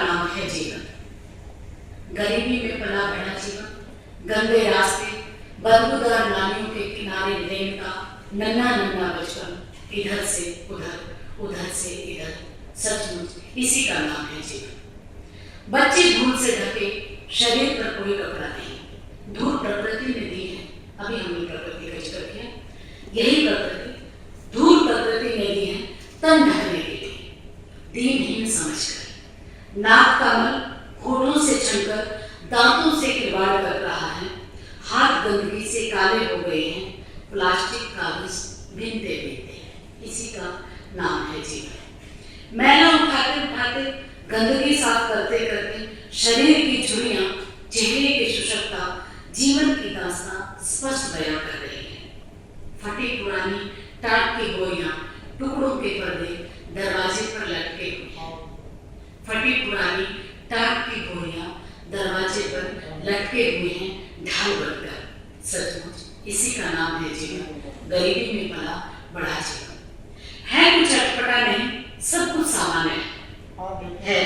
नाम है जीवन। गरीबी में पला बढ़ा जीवन, गंदे रास्ते, बदबूदार नालियों के किनारे रेंगता नन्हा नन्हा बचपन, इधर से उधर, उधर से इधर, सचमुच इसी का नाम है जीवन। बच्चे धूल से ढके, शरीर पर कोई कपड़ा नहीं, धूल प्रकृति ने दी है। अभी हमने प्रकृति का जिक्र किया, यही प्रकृति, धूल प्रकृति ने दी है तन ढकने के लिए, दीनहीन समझकर। नाक का मल होठों से छनकर दांतों से किरवाड़ कर रहा है, हाथ गंदगी से काले हो गए हैं, प्लास्टिक कागज भिनते भिनते, इसी का नाम है जीवन। मैला उठाते उठाते, गंदगी साफ करते करते, शरीर की झुर्रियां, चेहरे की शुष्कता, जीवन की दास्तां स्पष्ट बयां कर रही है। फटी पुरानी टाट की गोलियां, टुकड़ों के पर्दे दरवाजे पर लटके हुए हैं। फटी पुरानी टाट की गोलियां दरवाजे पर लटके हुए हैं ढाल बनकर, सचमुच इसी का नाम है जीवन। गरीबी में पला बढ़ा जीवन। है कुछ अटपटा नहीं, सब कुछ सामान्य है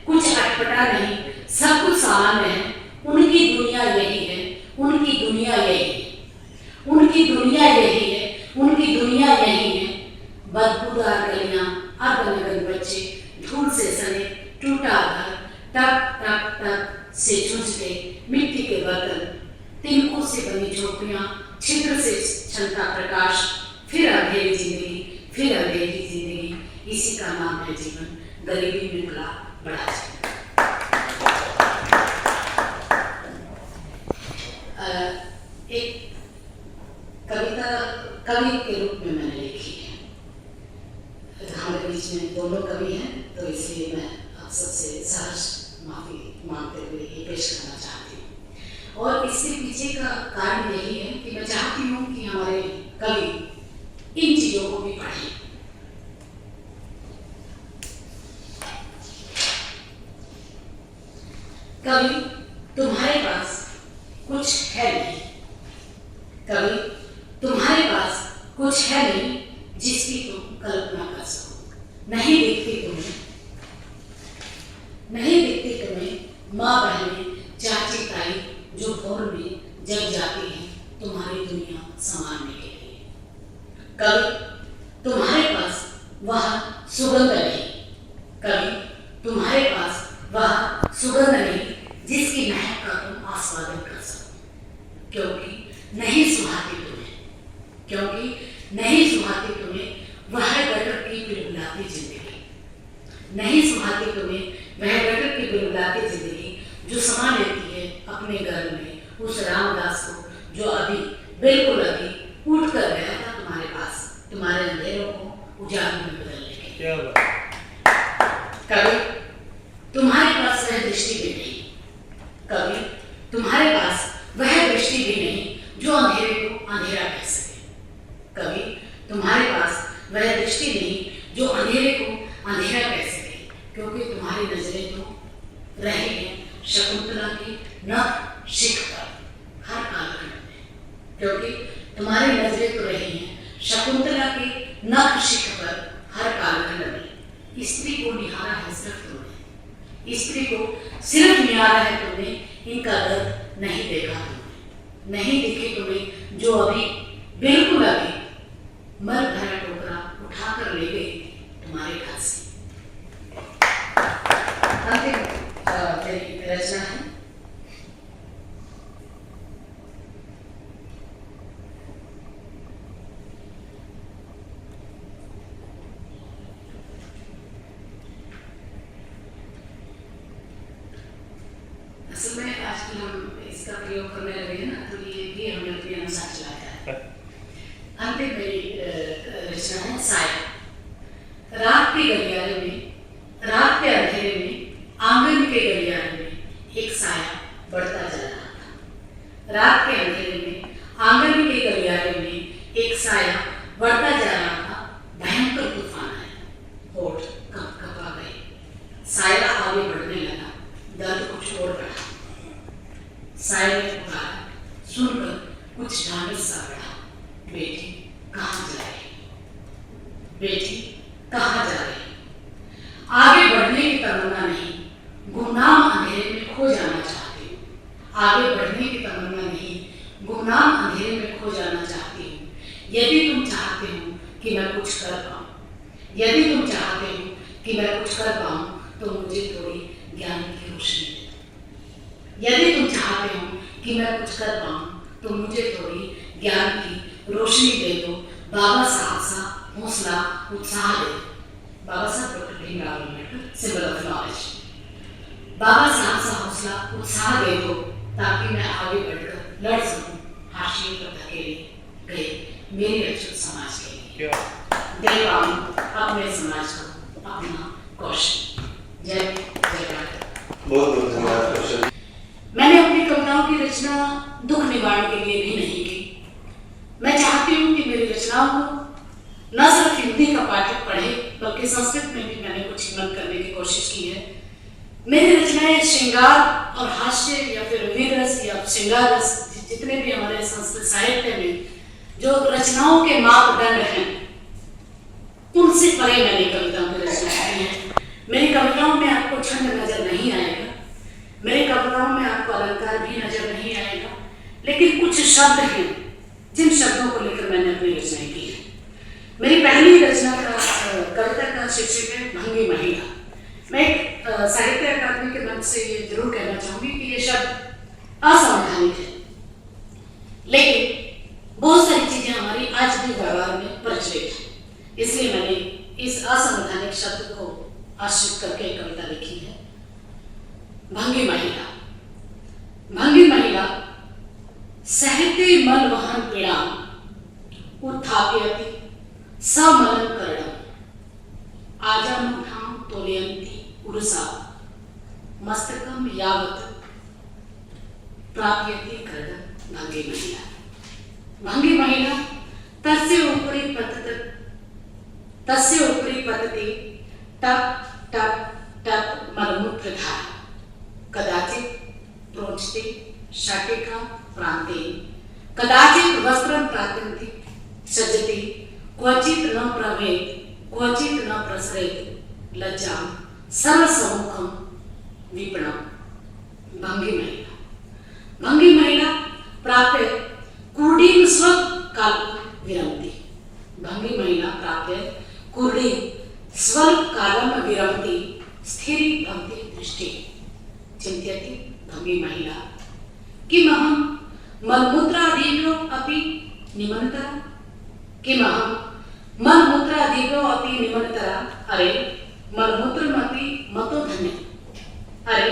कुछ अटपटा नहीं, सब कुछ सामान्य है। उनकी दुनिया यही है, उनकी दुनिया यही है, उनकी दुनिया यही है, उनकी दुनिया यही है। बदबूदार गलियां, अगन बच्चे, धूल से सने टूटा घर, टक टक टक से झुंझते मिट्टी के बर्तन, तिनकों से बनी झोपड़ियां, छिद्र से छलता प्रकाश, फिर अंधेरी जिंदगी, फिर अंधेरी जिंदगी, इसी का नाम है जीवन। गरीबी में पला बढ़ा जीवन। एक कविता कवि के रूप में मैंने लिखी है। हमारे बीच में दोनों कवि हैं, तो इसलिए मैं आप सबसे सहर्ष माफी मांगते हुए ये पेश करना चाहती हूँ। और इसके पीछे का कारण यही है कि मैं चाहती हूँ कि हमारे कवि इन चीजों को भी पढ़ें। कवि, तुम्हारे पास कुछ है नहीं, कवि तुम्हारे पास कुछ है नहीं जिसकी तुम कल्पना कर सको। नहीं दिखती तुम्हें, नहीं दिखती तुम्हें माँ बहनें, चाची ताई, जो भोर में जग जाती हैं तुम्हारी दुनिया संवारने के लिए। कवि तुम्हारे पास वह सुगंध नहीं, कवि तुम्हारे पास वह सुगंध नहीं जिसकी महक का तुम आस्वादन कर सको। क्योंकि नहीं सुहाती तुम्हें, क्योंकि नहीं सुहाती तुम्हें वह गटर की बिलबिलाती जिंदगी, नहीं सुहाती तुम्हें वह गटर की बिलबिलाती जिंदगी जो समा लेती है अपने घर में उस रामदास को जो अभी बिल्कुल अभी उठ कर गया था तुम्हारे पास, तुम्हारे अंधेरों को उजालों में बदलने के लिए। कवि तुम्हारे पास वह दृष्टि भी नहीं, कवि तुम्हारे पास वह दृष्टि भी नहीं जो अंधेरे को अंधेरा कह सके। कवि तुम्हारे पास वह दृष्टि नहीं जो अंधेरे को अंधेरा कह सके, क्योंकि तुम्हारी नजरें तो रही हैं शकुंतला की नख शिख पर हर कालखंड में, क्योंकि तुम्हारी नजरें तो रही हैं शकुंतला की नख शिख पर हर कालखंड में। स्त्री को निहारा है सिर्फ तुमने, स्त्री को सिर्फ निहारा है तुमने, इनका दर्द नहीं देखा तुमने, नहीं दिखी तुम्हें जो अभी बिल्कुल अभी मर भरा टोकरा उठाकर ले गई तुम्हारे घर से। अंतिम मेरी रचना है। असल में आजकल हम इसका प्रयोग करने लगे हैं ना, तो ये भी हमने अपने अनुसार चलाया है। अंतिम मेरी रचना है साया। रात के गलियारे में, रात के अंधेरे में, आंगन के गलियारे में एक साया बढ़ता जा रहा था। रात के अंधेरे में, आंगन के गलियारे में एक साया बढ़ता जा रहा था। भयंकर तूफान है, होठ कँपा गए। साया आगे बढ़ने लगा, दर्द कुछ और बढ़ा। साया ने पुकारा, सुनकर कुछ ढांढस सा बढ़ा, बेटी कहाँ जा रही, बेटी कहाँ जा रही। आगे बढ़ने की तमन्ना नहीं, आगे बढ़ने की तमन्ना नहीं, गुमनाम अंधेरे में खो जाना चाहती हूँ। यदि तुम चाहते हो कि मैं कुछ कर पाऊँ, यदि तुम चाहते हो कि मैं कुछ कर पाऊँ, तो मुझे थोड़ी ज्ञान की रोशनी दे दो। यदि तुम चाहते हो कि मैं कुछ कर पाऊँ, तो मुझे थोड़ी ज्ञान की रोशनी दे दो। बाबा साहब सा हौसला उत्साह दे दो। Baba Saheb doctor Bhimrao Ambedkar, symbol of knowledge. Baba Saheb सा हौसला उत्साह दे दो ताकि मैं आगे बढ़कर लड़ सकूं हाशिए पर धकेले गए मेरे अछूत समाज के लिए। दे पाऊं अपने समाज को अपना कौशल। जय भारत। बहुत बहुत धन्यवाद कौशल। मैंने अपनी कविताओं की रचना दुख निवारण के लिए भी नहीं की। मैं चाहती हूँ कि मेरी रचनाओं को न सिर्फ हिंदी का पाठक पढ़े, बल्कि संस्कृत में भी मैंने कुछ हिम्मत करने की कोशिश की है। मेरी रचनाएं श्रृंगार और हास्य या फिर वीर रस या श्रृंगार रस, जितने भी हमारे संस्कृत साहित्य में जो रचनाओं के मापदंड हैं, उनसे परे मैंने कविताओं की रचना की है। मेरी कविताओं में आपको छंद नजर नहीं आएगा, मेरी कविताओं में आपको अलंकार भी नजर नहीं आएगा, लेकिन कुछ शब्द हैं जिन शब्दों को लेकर मैंने अपनी रचनाएं की है। मेरी पहली रचना का कविता का शीर्षक है भंगी महिला। मैं एक साहित्य अकादमी के मंच से ये जरूर कहना चाहूंगी कि ये शब्द असंवैधानिक है, लेकिन बहुत सारी चीजें हमारी आज भी व्यवहार में प्रचलित है, इसलिए मैंने इस असंवैधानिक शब्द को आश्रित करके कविता लिखी है। भंगी महिला। भंगी महिला सहते मल वहन पीड़ा उत्थापयति समलन करणम आजानुठां तोलयन्ति उरसा मस्तकम यावत् प्राप्यति करणम। भंगी महिला। भंगी महिला तस्य उपरि पतति टप टप टप मलमूत्र धारा कदाचित प्रोचते शाटिका प्रान्ते कदाचित वस्त्रं प्रात्यन्ति सज्जति क्वचित न प्रवेद क्वचित न प्रसरेत लज्जां सर्वसम्मुखं विपणम्। भंगी महिला। भंगी महिला प्राप्य कुर्डीं स्वल्पकालं विरमति। भंगी महिला प्राप्य कुर्डीं स्वल्पकालं विरमति स्थिरीभवति दृष्टिः चिन्तयति भंगी महिला किमहं मलमूत्रादिभ्यो अपि निमन्त्रा किमहं मलमूत्रादिभ्यो अपि निमन्त्रा। अरे मलमूत्रमपि मतो धन्यम्। अरे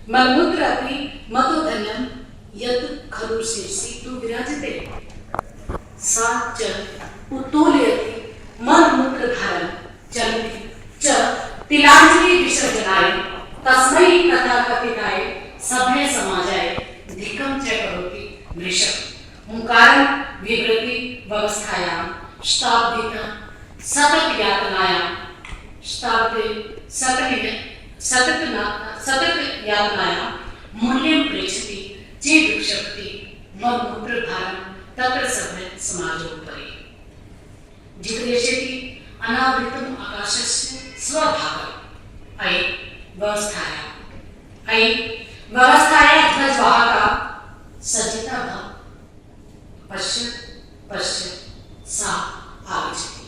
मलमूत्रापि मतो धन्यम् यत् खलु शीर्षि तु विराजते सा च उत्तोलयति मलमूत्रधारं चलति च तिलाञ्जलि विसर्जनाय तस्मै तथाकथिताय सभ्य समाजाय धिक्कं च करोति वृषभ। ओंकारं विवृति व्यवस्थायां शताब्दीतः सतत यातनायां सतत यातनायां मूल्यं प्रेषति चेदुक्षपति मलमूत्रभारं तत्र सभ्य समाजोपरि जिगृह्षति अनावृतम् आकाशस्य स्वभागम्। अयि व्यवस्थाया ध्वजवाहका सज्जिता भव पश्यत् पश्यत् सा आगच्छति।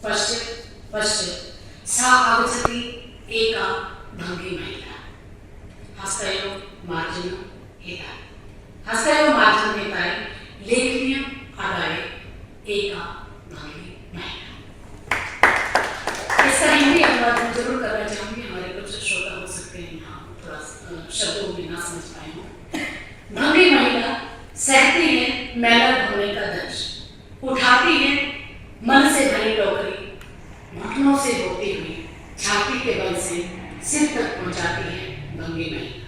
पश्यत् पश्यत् सा आगच्छति एका भंगी महिला। हस्तयोः मार्जनं हेताय हस्तयोः मार्जनं हेताय लेखनीयम् आदाय एका भंगी महिला। इसका हिंदी अनुवाद मैं जरूर करना चाहूंगी। हमारे कुछ श्रोता हो सकते हैं यहाँ थोड़ा शब्दों में ना समझ पाए हों। भंगी महिला सहती है मैला ढोने का दर्श, उठाती है मन से भरी टोकरी, घुटनों से होती हुई छाती के बल से सिर तक पहुंचाती है भंगी महिला।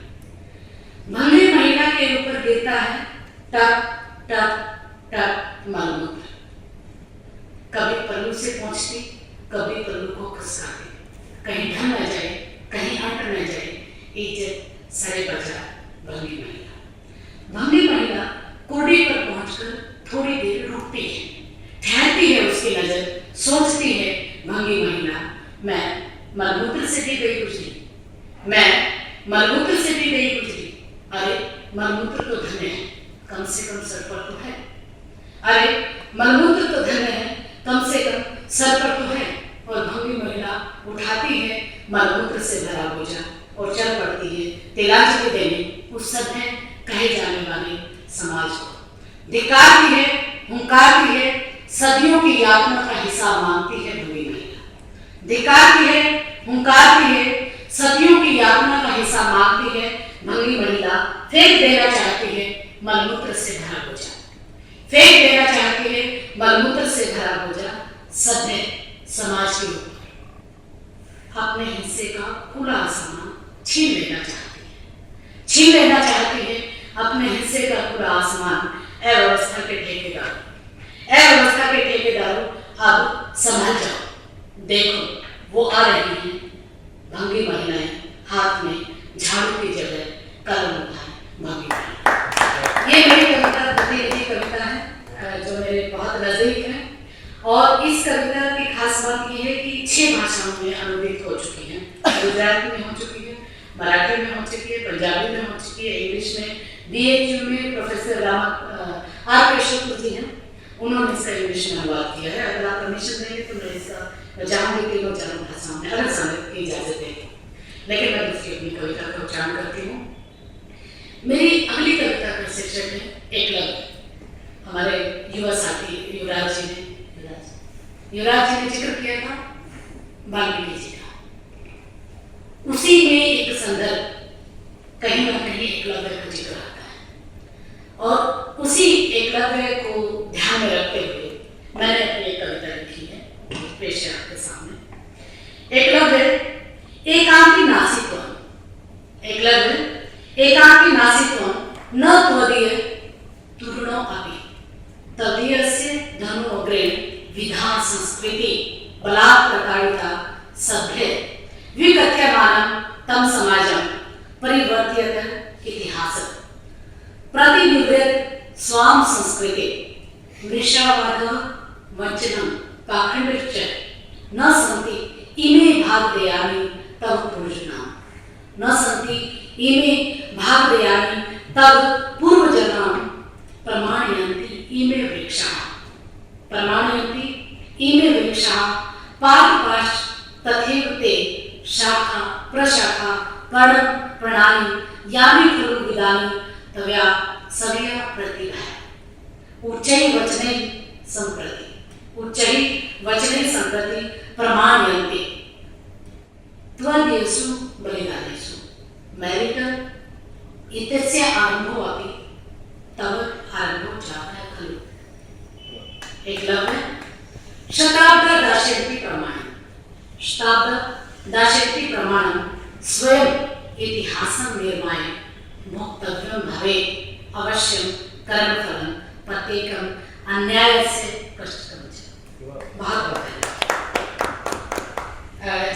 भंगी महिला के ऊपर गिरता है टप टप टप मलमूत्र। कभी पल्लू से पहुंचती, कभी पल्लू को खसकाती, कहीं ढल न जाए कहीं हट न जाए, इज्जत सरे बचा भंगी महिला। भंगी महिला कोड़ी पर पहुंचकर थोड़ी देर रुकती है, ठहरती है उसकी नजर, सोचती है भंगी महिला मैं मलमूत्र से भी गई गुजरी, मैं मलमूत्र से भी गई गुजरी। अरे मलमूत्र तो धन्य है, कम से कम सर पर तो है। अरे मलमूत्र तो धन्य है, कम से कम सर पर तो है। और भंगी महिला उठाती है मलमूत्र से भरा बोझा और चल पड़ती है तिलांजलि देने उस समय कहे जाने वाले समाज को। धिक्कारती है, हुंकारती है, सदियों की यातना का हिसाब मांगती है भंगी महिला। धिक्कारती है, हुंकारती है, सदियों की यातना का हिस्सा मांगती है भंगी महिला। फेंक देना चाहती है मलमूत्र से भरा बोझा, फेंक देना चाहती है मलमूत्र से भरा बोझा सभ्य समाज के ऊपर। अपने हिस्से का खुला आसमान छीन लेना चाहती है, छीन लेना चाहती है अपने हिस्से का पूरा आसमान। अव्यवस्था के ठेकेदार, अव्यवस्था के ठेकेदारों, अब संभल जाओ, देखो वो आ रही हैं भंगी महिलाएं, हाथ में झाड़ू की जगह कलम उठाए भंगी महिलाएं। ये मेरी कविता प्रति लिखी कविता है जो मेरे बहुत नजदीक है। और इस कविता की खास बात यह है कि 6 भाषाओं में अनुदित हो चुकी है। गुजराती में हो चुकी है, मराठी में हो चुकी है, पंजाबी में हो चुकी है, इंग्लिश में BHU में प्रोफेसर R. केशव जी हैं, उन्होंने इसका इंग्लिश में अनुवाद किया है। अगर आप परमिशन देंगे तो मैं इसका जाऊंगी तीनों 4 भाषाओं में अलग समय की इजाजत देंगे, लेकिन मैं दूसरी अपनी कविता का उच्चारण करती हूँ। मेरी अगली कविता का शीर्षक है एकलव्य। हमारे युवा साथी युवराज जी ने जिक्र किया था वाल्मीकि जी का। उसी में एक संदर्भ कहीं ना कहीं एकलव्य का जिक्र आता है और उसी एकलव्य को ध्यान में रखते हुए मैंने अपनी एक कविता लिखी है, पेश है आपके सामने। एकलव्य एकांकी नासित्वं, एकलव्य एकांकी नासित्वं न त्वदीय तूर्णो अपि तदीयस्य धनु अग्रेण विधान संस्कृति बलात्कारिता सभ्य विकथ्यमानं तं समाजं परिवर्त्यत इतिहासः प्रतिनिवृत्त स्वाम संस्कृते वृषावादः वचनं पाखंडश्च न सन्ति इमे भागदेयानि तव पूर्वजनां, न सन्ति इमे भागदेयानि तव पूर्वजनां प्रमाणयन्ति इमे वृक्षाः, प्रमाणयन्ति इमे वृक्षाः पारिपाश तथैव ते शाखा प्रशाखा कर्ण प्रणाली यानि खलु विदानि तव्या सव्या प्रतिभा। उच्चैः वचनैः सम्प्रति, उच्चैः वचनैः सम्प्रति प्रमाणयन्ते त्वदीयेषु बलिदानेषु मेरिट इत्यस्य आरम्भो अपि तव आरम्भो जातः खलु। एकलव्य शताब्द दाशयन्ति प्रमाणं, शताब्द दाशयन्ति प्रमाणं स्वयं इतिहासं निर्माय भोक्तव्यं भवेत् अवश्यं कर्मफलं प्रत्येकम् अन्यायस्य कष्टकरं च। बहुत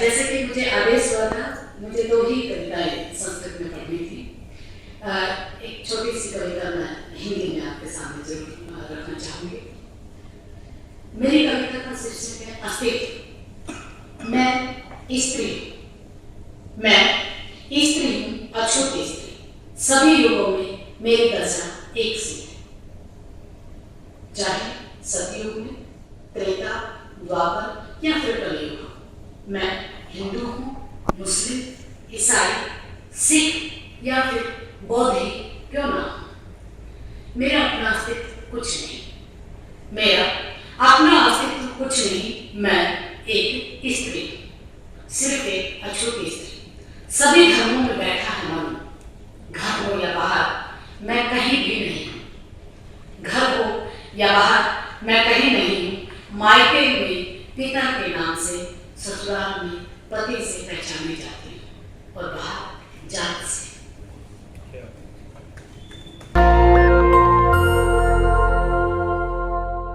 जैसे कि मुझे आदेश हुआ था, मुझे 2 ही कविताएं संस्कृत में पढ़नी थी। एक छोटी सी कविता मैं हिंदी में आपके सामने जरूर रखना चाहूंगी। मेरी कविता का शीर्षक है अस्तित्व। मैं स्त्री हूँ, मैं स्त्री हूँ, अछूती स्त्री। सभी युगों में मेरी दशा एक सी है, चाहे सतयुग में, त्रेता, द्वापर या फिर कलयुग। मैं हिंदू हूँ, मुस्लिम, ईसाई, सिख या फिर बौद्ध ही क्यों ना हो, मेरा अपना अस्तित्व कुछ नहीं, मेरा अपना अस्तित्व कुछ नहीं। मैं एक स्त्री, सिर्फ एक अछूती स्त्री। सभी धर्मों में बैठा है मन, घर हो या बाहर मैं कहीं भी नहीं हूँ, घर हो या बाहर मैं कहीं नहीं हूँ। मायके में पिता के नाम से, ससुराल में पति से पहचानी जाती हूँ और बाहर जात से।